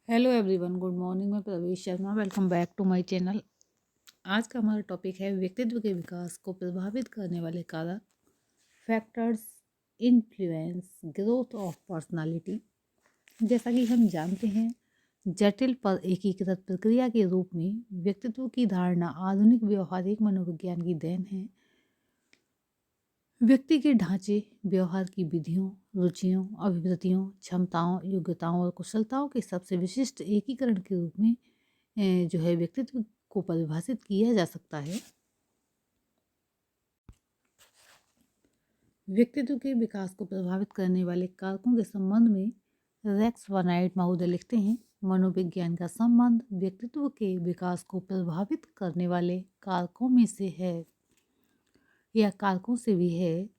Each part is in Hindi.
Hello everyone, good morning. मैं Pravesh Sharma, welcome back to my channel. आज का हमारा टॉपिक है व्यक्तित्व के विकास को प्रभावित करने वाले कारक, factors influence growth of personality. जैसा कि हम जानते हैं, जटिल पर एकीकृत प्रक्रिया के रूप में व्यक्तित्व की धारणा आधुनिक व्यवहारिक मनोविज्ञान की देन है। व्यक्ति के ढांचे, व्यवहार की विधियों, रुचियों, अभिवृत्तियों, क्षमताओं, योग्यताओं और कुशलताओं के सबसे विशिष्ट एकीकरण के रूप में जो है व्यक्तित्व को परिभाषित किया जा सकता है। व्यक्तित्व के विकास को प्रभावित करने वाले कारकों के संबंध में रेक्स वनाइट महोदय लिखते हैं, मनोविज्ञान का संबंध व्यक्तित्व के विकास को प्रभावित करने वाले कारकों में से है या कारकों से भी है,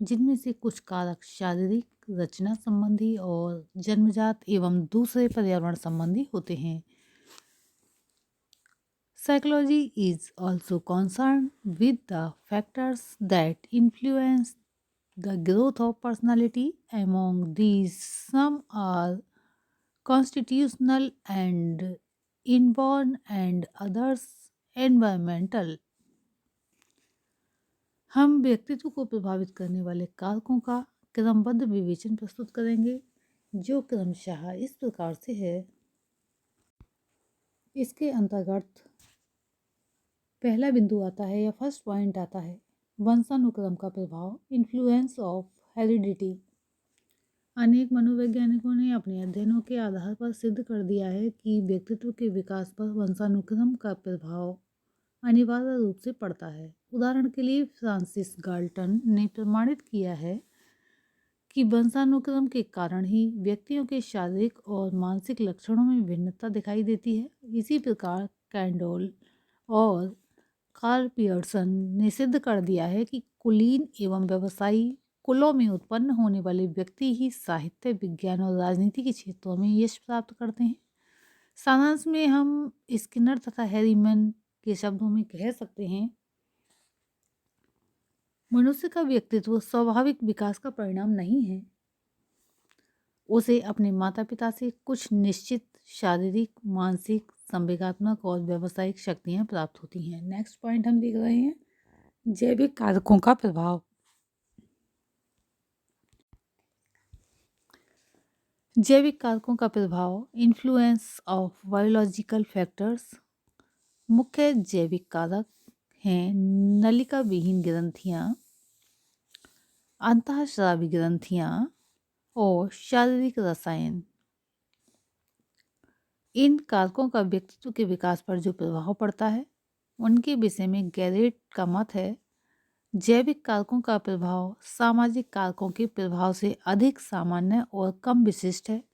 जिनमें से कुछ कारक शारीरिक, रचना संबंधी और जन्मजात एवं दूसरे पर्यावरण संबंधी होते हैं। Psychology is also concerned with the factors that influence the growth of personality. Among these, some are constitutional and inborn, and others environmental. हम व्यक्तित्व को प्रभावित करने वाले कारकों का क्रमबद्ध विवेचन प्रस्तुत करेंगे, जो क्रमशः इस प्रकार से है। इसके अंतर्गत पहला बिंदु आता है या फर्स्ट पॉइंट आता है वंशानुक्रम का प्रभाव, इन्फ्लुएंस ऑफ हेरिडिटी। अनेक मनोवैज्ञानिकों ने अपने अध्ययनों के आधार पर सिद्ध कर दिया है कि व्यक्तित्व के विकास पर वंशानुक्रम का प्रभाव अनिवार्य रूप से पड़ता है। उदाहरण के लिए फ्रांसिस गाल्टन ने प्रमाणित किया है कि वंशानुक्रम के कारण ही व्यक्तियों के शारीरिक और मानसिक लक्षणों में भिन्नता दिखाई देती है। इसी प्रकार कैंडोल और कार्ल पियर्सन ने सिद्ध कर दिया है कि कुलीन एवं व्यवसायी कुलों में उत्पन्न होने वाले व्यक्ति ही साहित्य, विज्ञान और राजनीति के क्षेत्रों में यश प्राप्त करते हैं। सारांश में हम स्किनर तथा हैरीमैन के शब्दों में कह सकते हैं, मनुष्य का व्यक्तित्व स्वाभाविक विकास का परिणाम नहीं है। उसे अपने माता पिता से कुछ निश्चित शारीरिक, मानसिक, संवेगात्मक और व्यावसायिक शक्तियाँ प्राप्त होती हैं। नेक्स्ट पॉइंट हम देख रहे हैं, जैविक कारकों का प्रभाव। जैविक कारकों का प्रभाव, इन्फ्लुएंस ऑफ बायोलॉजिकल फैक्टर्स। मुख्य जैविक कारक हैं नलिका विहीन ग्रंथियाँ, अंतःस्रावी ग्रंथियाँ और शारीरिक रसायन। इन कारकों का व्यक्तित्व के विकास पर जो प्रभाव पड़ता है, उनके विषय में गैरेट का मत है, जैविक कारकों का प्रभाव सामाजिक कारकों के प्रभाव से अधिक सामान्य और कम विशिष्ट है,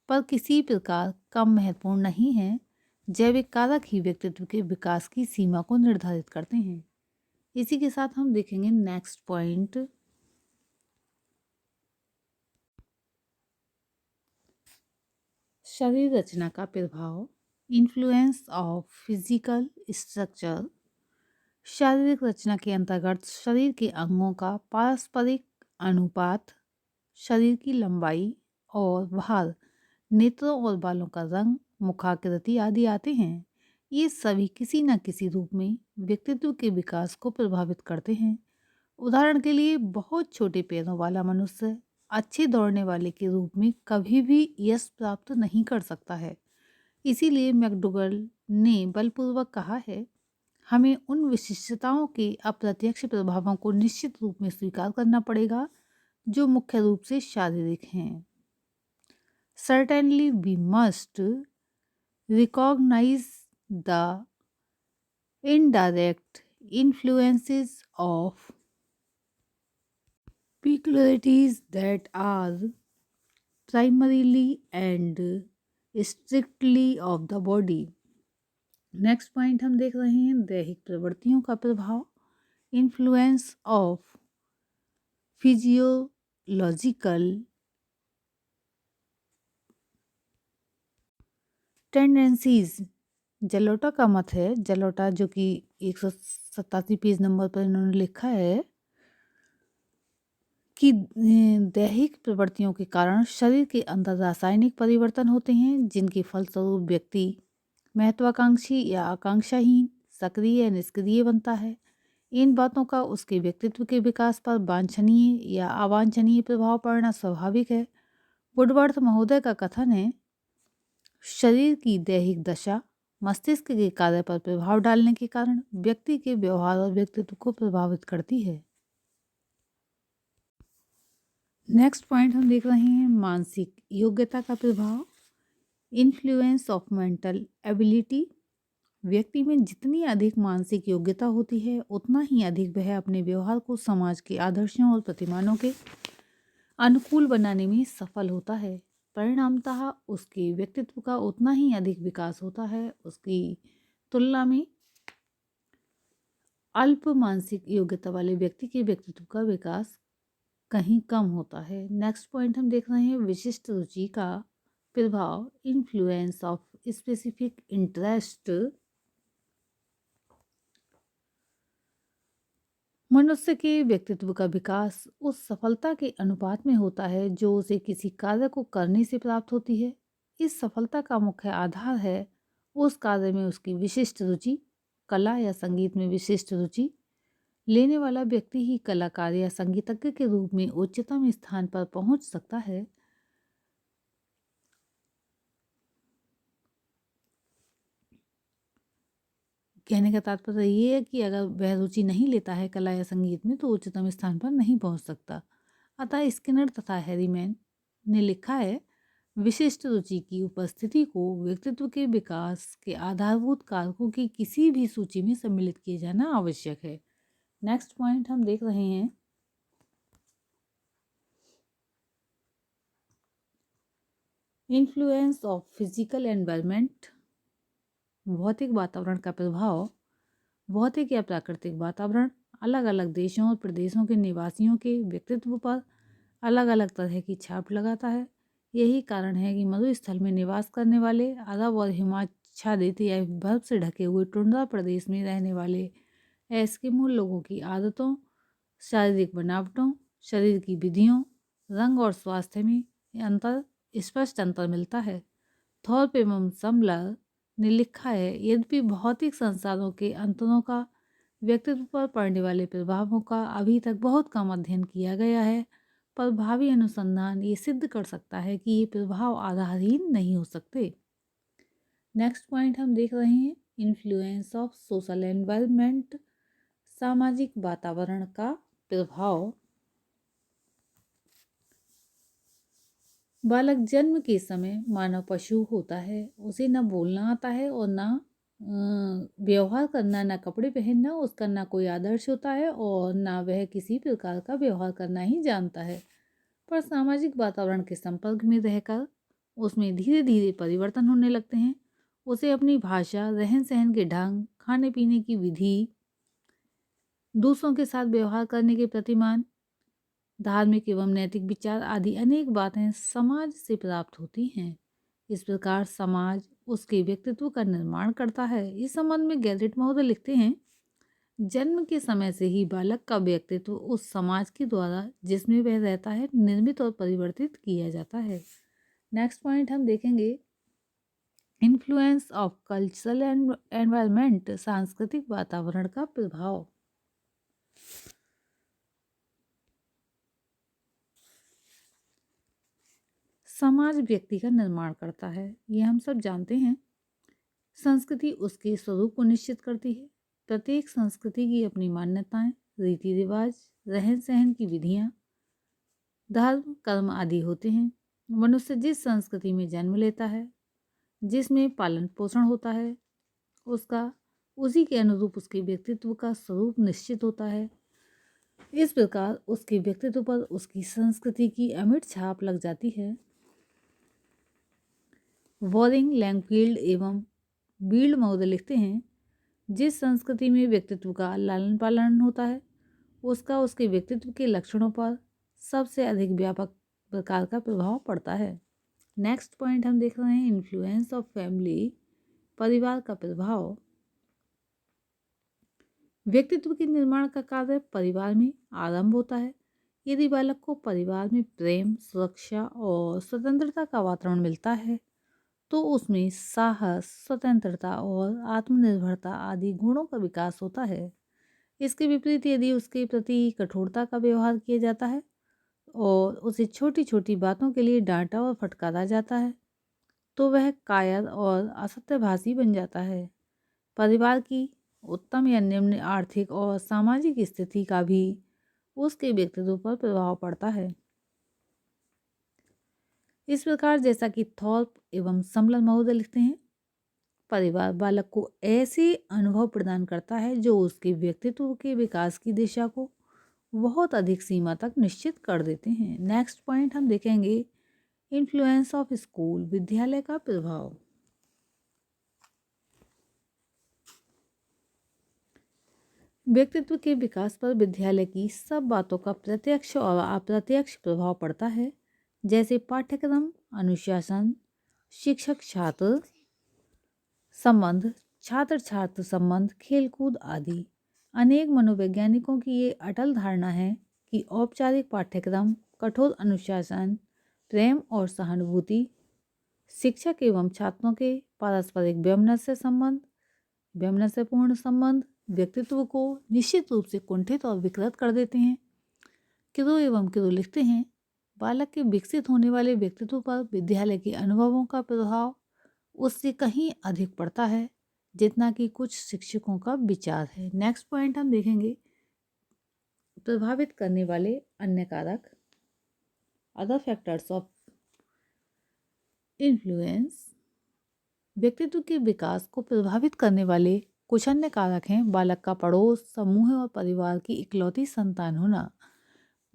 पर किसी प्रकार कम महत्वपूर्ण नहीं है। जैविक कारक ही व्यक्तित्व के विकास की सीमा को निर्धारित करते हैं। इसी के साथ हम देखेंगे नेक्स्ट पॉइंट, शरीर रचना का प्रभाव, इन्फ्लुएंस ऑफ फिजिकल स्ट्रक्चर। शारीरिक रचना के अंतर्गत शरीर के अंगों का पारस्परिक अनुपात, शरीर की लंबाई और भार, नेत्रों और बालों का रंग, मुखाकृति आदि आते हैं। ये सभी किसी न किसी रूप में व्यक्तित्व के विकास को प्रभावित करते हैं। उदाहरण के लिए बहुत छोटे पैरों वाला मनुष्य अच्छे दौड़ने वाले के रूप में कभी भी यश प्राप्त नहीं कर सकता है। इसीलिए मैकडोगल ने बलपूर्वक कहा है, हमें उन विशिष्टताओं के अप्रत्यक्ष प्रभावों को निश्चित रूप में स्वीकार करना पड़ेगा जो मुख्य रूप से शारीरिक हैं। Certainly we must recognize the indirect influences of peculiarities that are primarily and strictly of the body. Next point हम देख रहे हैं, दैहिक प्रवृत्तियों का प्रभाव, influence of physiological tendencies. Jalota का मत है, जलोटा जो कि 187 पेज नंबर पर इन्होंने लिखा है कि दैहिक प्रवृत्तियों के कारण शरीर के अंदर रासायनिक परिवर्तन होते हैं, जिनके फलस्वरूप व्यक्ति महत्वाकांक्षी या आकांक्षाहीन, सक्रिय या निष्क्रिय बनता है। इन बातों का उसके व्यक्तित्व के विकास पर वांछनीय या अवांछनीय प्रभाव पड़ना स्वाभाविक है। वुडवर्थ महोदय का कथन है, शरीर की दैहिक दशा मस्तिष्क के कार्य पर प्रभाव डालने के कारण व्यक्ति के व्यवहार और व्यक्तित्व को प्रभावित करती है। नेक्स्ट पॉइंट हम देख रहे हैं मानसिक योग्यता का प्रभाव, इन्फ्लुएंस ऑफ मेंटल एबिलिटी। व्यक्ति में जितनी अधिक मानसिक योग्यता होती है, उतना ही अधिक वह अपने व्यवहार को समाज के आदर्शों और प्रतिमानों के अनुकूल बनाने में सफल होता है। परिणामतः उसके व्यक्तित्व का उतना ही अधिक विकास होता है। उसकी तुलना में अल्प मानसिक योग्यता वाले व्यक्ति के व्यक्तित्व का विकास कहीं कम होता है। नेक्स्ट पॉइंट हम देख रहे हैं विशिष्ट रुचि का प्रभाव, इन्फ्लुएंस ऑफ स्पेसिफिक इंटरेस्ट। मनुष्य के व्यक्तित्व का विकास उस सफलता के अनुपात में होता है जो उसे किसी कार्य को करने से प्राप्त होती है। इस सफलता का मुख्य आधार है उस कार्य में उसकी विशिष्ट रुचि। कला या संगीत में विशिष्ट रुचि लेने वाला व्यक्ति ही कलाकार या संगीतज्ञ के रूप में उच्चतम स्थान पर पहुंच सकता है। कहने का तात्पर्य ये है कि अगर वह रुचि नहीं लेता है कला या संगीत में, तो उच्चतम स्थान पर नहीं पहुंच सकता। अतः स्किनर तथा हैरीमैन ने लिखा है, विशिष्ट रुचि की उपस्थिति को व्यक्तित्व के विकास के आधारभूत कारकों की किसी भी सूची में सम्मिलित किया जाना आवश्यक है। नेक्स्ट पॉइंट हम देख रहे हैं इन्फ्लुएंस ऑफ फिजिकल एनवायरनमेंट, भौतिक वातावरण का प्रभाव। भौतिक या प्राकृतिक वातावरण अलग अलग देशों और प्रदेशों के निवासियों के व्यक्तित्व पर अलग अलग तरह की छाप लगाता है। यही कारण है कि मरुस्थल में निवास करने वाले अरब और हिमाच्छादित या बर्फ से ढके हुए टुंड्रा प्रदेश में रहने वाले एस्किमो लोगों की आदतों, शारीरिक बनावटों, शरीर की विधियों, रंग और स्वास्थ्य में स्पष्ट अंतर मिलता है। थॉर्प एवं सम्लर ने लिखा है, यद्यपि भौतिक संसाधनों के अंतरों का व्यक्तित्व पर पड़ने वाले प्रभावों का अभी तक बहुत कम अध्ययन किया गया है, पर भावी अनुसंधान ये सिद्ध कर सकता है कि ये प्रभाव आधारहीन नहीं हो सकते। नेक्स्ट पॉइंट हम देख रहे हैं इन्फ्लुएंस ऑफ सोशल एनवायरनमेंट, सामाजिक वातावरण का प्रभाव। बालक जन्म के समय मानव पशु होता है। उसे न बोलना आता है और ना व्यवहार करना, ना कपड़े पहनना, उसका ना कोई आदर्श होता है और ना वह किसी प्रकार का व्यवहार करना ही जानता है। पर सामाजिक वातावरण के संपर्क में रहकर उसमें धीरे धीरे परिवर्तन होने लगते हैं। उसे अपनी भाषा, रहन सहन के ढंग, खाने पीने की विधि, दूसरों के साथ व्यवहार करने के प्रतिमान, धार्मिक एवं नैतिक विचार आदि अनेक बातें समाज से प्राप्त होती हैं। इस प्रकार समाज उसके व्यक्तित्व का निर्माण करता है। इस संबंध में गैजेट महोदय लिखते हैं, जन्म के समय से ही बालक का व्यक्तित्व उस समाज के द्वारा जिसमें वह रहता है निर्मित और परिवर्तित किया जाता है। नेक्स्ट पॉइंट हम देखेंगे इन्फ्लुएंस ऑफ कल्चरल एनवायरनमेंट, सांस्कृतिक वातावरण का प्रभाव। समाज व्यक्ति का निर्माण करता है, ये हम सब जानते हैं। संस्कृति उसके स्वरूप को निश्चित करती है। प्रत्येक संस्कृति की अपनी मान्यताएं, रीति रिवाज, रहन सहन की विधियां, धर्म, कर्म आदि होते हैं। मनुष्य जिस संस्कृति में जन्म लेता है, जिसमें पालन पोषण होता है, उसका उसी के अनुरूप उसके व्यक्तित्व का स्वरूप निश्चित होता है। इस प्रकार उसके व्यक्तित्व पर उसकी संस्कृति की अमिट छाप लग जाती है। वॉरिंग, लैंगफील्ड एवं बील्ड महोदय लिखते हैं, जिस संस्कृति में व्यक्तित्व का लालन पालन होता है, उसका उसके व्यक्तित्व के लक्षणों पर सबसे अधिक व्यापक प्रकार का प्रभाव पड़ता है। नेक्स्ट पॉइंट हम देख रहे हैं इन्फ्लुएंस ऑफ फैमिली, परिवार का प्रभाव। व्यक्तित्व के निर्माण का कार्य परिवार में आरंभ होता है। यदि बालक को परिवार में प्रेम, सुरक्षा और स्वतंत्रता का वातावरण मिलता है तो उसमें साहस, स्वतंत्रता और आत्मनिर्भरता आदि गुणों का विकास होता है। इसके विपरीत यदि उसके प्रति कठोरता का व्यवहार किया जाता है और उसे छोटी-छोटी बातों के लिए डांटा और फटकारा जाता है, तो वह कायर और असत्यभाषी बन जाता है। परिवार की उत्तम या निम्न आर्थिक और सामाजिक स्थिति का भी उसके व्यक्तित्व पर प्रभाव पड़ता है। इस प्रकार जैसा कि थॉर्प एवं समलर महोदय लिखते हैं, परिवार बालक को ऐसे अनुभव प्रदान करता है जो उसके व्यक्तित्व के विकास की दिशा को बहुत अधिक सीमा तक निश्चित कर देते हैं। नेक्स्ट पॉइंट हम देखेंगे, इन्फ्लुएंस ऑफ स्कूल, विद्यालय का प्रभाव। व्यक्तित्व के विकास पर विद्यालय की सब बातों का प्रत्यक्ष और अप्रत्यक्ष प्रभाव पड़ता है, जैसे पाठ्यक्रम, अनुशासन, शिक्षक छात्र संबंध, छात्र छात्र संबंध, खेलकूद आदि। अनेक मनोवैज्ञानिकों की ये अटल धारणा है कि औपचारिक पाठ्यक्रम, कठोर अनुशासन, प्रेम और सहानुभूति, शिक्षक एवं छात्रों के पारस्परिक वैमनस्यपूर्ण संबंध व्यक्तित्व को निश्चित रूप से कुंठित और विकृत कर देते हैं। किरो लिखते हैं, बालक के विकसित होने वाले व्यक्तित्व पर विद्यालय के अनुभवों का प्रभाव उससे कहीं अधिक पड़ता है जितना कि कुछ शिक्षकों का विचार है। नेक्स्ट पॉइंट हम देखेंगे, प्रभावित करने वाले अन्य कारक, अदर फैक्टर्स ऑफ इन्फ्लुएंस। व्यक्तित्व के विकास को प्रभावित करने वाले कुछ अन्य कारक हैं, बालक का पड़ोस, समूह और परिवार की इकलौती संतान होना,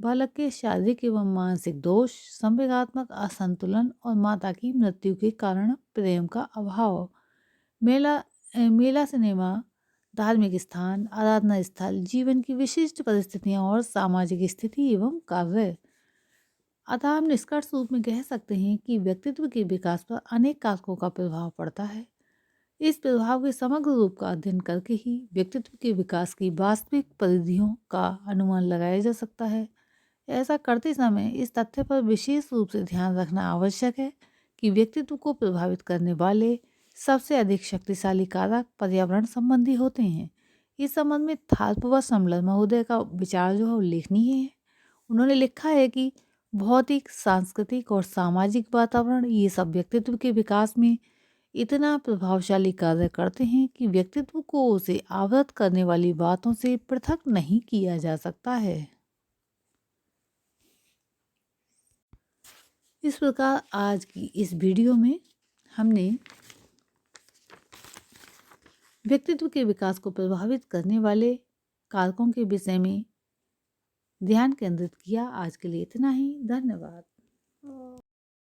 बालक के शारीरिक एवं मानसिक दोष, संवेगात्मक असंतुलन और माता की मृत्यु के कारण प्रेम का अभाव, मेला सिनेमा, धार्मिक स्थान, आराधना स्थल, जीवन की विशिष्ट परिस्थितियां और सामाजिक स्थिति एवं कार्य। अतः हम निष्कर्ष रूप में कह सकते हैं कि व्यक्तित्व के विकास पर अनेक कारकों का प्रभाव पड़ता है। इस प्रभाव के समग्र रूप का अध्ययन करके ही व्यक्तित्व के विकास की वास्तविक परिधियों का अनुमान लगाया जा सकता है। ऐसा करते समय इस तथ्य पर विशेष रूप से ध्यान रखना आवश्यक है कि व्यक्तित्व को प्रभावित करने वाले सबसे अधिक शक्तिशाली कारक पर्यावरण संबंधी होते हैं। इस संबंध में थॉर्प व समलर महोदय का विचार जो है उल्लेखनीय है। उन्होंने लिखा है कि भौतिक, सांस्कृतिक और सामाजिक वातावरण ये सब व्यक्तित्व के विकास में इतना प्रभावशाली कार्य करते हैं कि व्यक्तित्व को उसे आवृत करने वाली बातों से पृथक नहीं किया जा सकता है। इस प्रकार आज की इस वीडियो में हमने व्यक्तित्व के विकास को प्रभावित करने वाले कारकों के विषय में ध्यान केंद्रित किया। आज के लिए इतना ही। धन्यवाद।